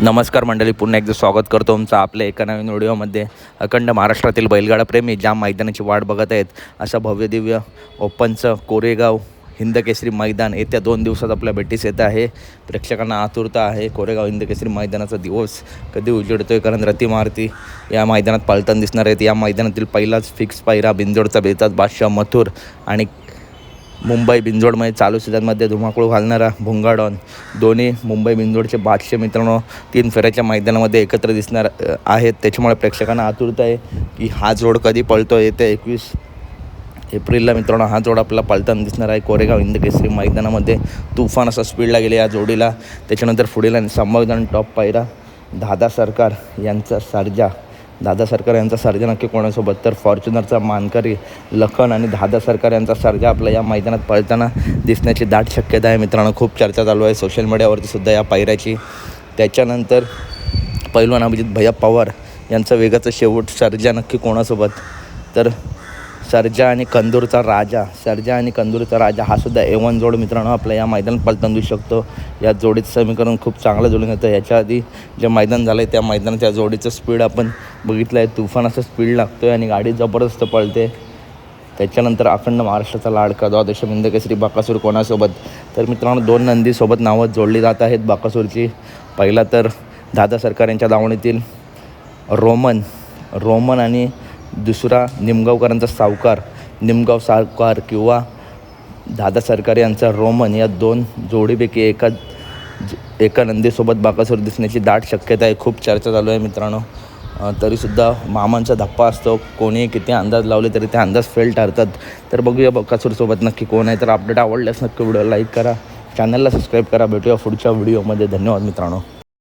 नमस्कार मंडळी, पुन्हा एकदा स्वागत करतो तुमचं आपल्या एका नवीन व्हिडिओमध्ये. अखंड महाराष्ट्रातील बैलगाडा प्रेमी ज्या मैदानाची वाट बघत आहेत, अशा भव्य दिव्य ओपनचं कोरेगाव हिंदकेसरी मैदान येत्या 2 दिवसात आपल्या भेटीस येत आहे. प्रेक्षकांना आतुरता आहे कोरेगाव हिंदकेसरी मैदानाचा दिवस कधी उजेडतो आहे, कारण रती मारुती या मैदानात पाळताना दिसणार आहेत. या मैदानातील पहिलाच फिक्स पायरा बिंजोडचा बेताज बादशाह मथुर आणि मुंबई बिंजोडमध्ये चालू सीझनमध्ये धुमाकूळ घालणारा भुंगाडॉन, दोन्ही मुंबई बिंजोडचे बादशाह मित्रांनो 3 फेऱ्याच्या मैदानामध्ये एकत्र दिसणार आहेत. त्याच्यामुळे प्रेक्षकांना आतुरता आहे की हा जोड कधी पळतो. येत्या 21 एप्रिलला मित्रांनो हा जोड आपल्याला पळताना दिसणार आहे कोरेगाव हिंदकेसरी मैदानामध्ये. तुफान असा स्पीडला गेले या जोडीला. त्याच्यानंतर पुढील संभाव्य टॉप पायरा दादा सरकार यांचा सर्जा. दादा सरकार यांचा सर्जा नक्की कोणासोबत, तर फॉर्च्युनरचा मानकरी लखन आणि दादा सरकार यांचा सर्जा आपल्या या मैदानात पळताना दिसण्याची दाट शक्यता आहे मित्रांनो. खूप चर्चा चालू आहे सोशल मीडियावरती सुद्धा या पायऱ्याची. त्याच्यानंतर पैलवान अभिजित भैया पवार यांचं वेगाचं शेवट सर्जा नक्की कोणासोबत, तर सर्जा आणि कंदूरचा राजा हा सुद्धा A1 जोड मित्रांनो आपल्या या मैदानात पळताना दिसू शकतो. या जोडीचं समीकरण खूप चांगलं जुळून येतं. याच्या आधी जे मैदान झालं आहे त्या मैदानाच्या जोडीचं स्पीड आपण बघितलं आहे. तुफान असं स्पीड लागतो आहे आणि गाडी जबरदस्त पळते. त्याच्यानंतर अखंड महाराष्ट्राचा लाडका द्वादश हिंदकेसरी बकासूर कोणासोबत, तर मित्रांनो 2 नंदीसोबत नावं जोडली जात आहेत बकासूरची. पहिला तर दादा सरकार यांच्या दावणीतील रोमन आणि दुसरा निमगावकरांचा निमगाव सावकार किंवा दादा सरकार यांचा रोमन, या 2 जोडीपैकी एका नंदीसोबत बाकासूर दिसण्याची दाट शक्यता आहे. खूप चर्चा चालू आहे मित्रांनो. तरीसुद्धा मामांचा धप्पा असतो, कोणी किती अंदाज लावले तरी ते अंदाज फेल ठरतात. तर बघूया बकासूरसोबत नक्की कोण आहे. तर अपडेट आवडल्यास नक्की व्हिडिओ लाईक करा, चॅनलला सबस्क्राईब करा. भेटूया पुढच्या व्हिडिओमध्ये. धन्यवाद मित्रांनो.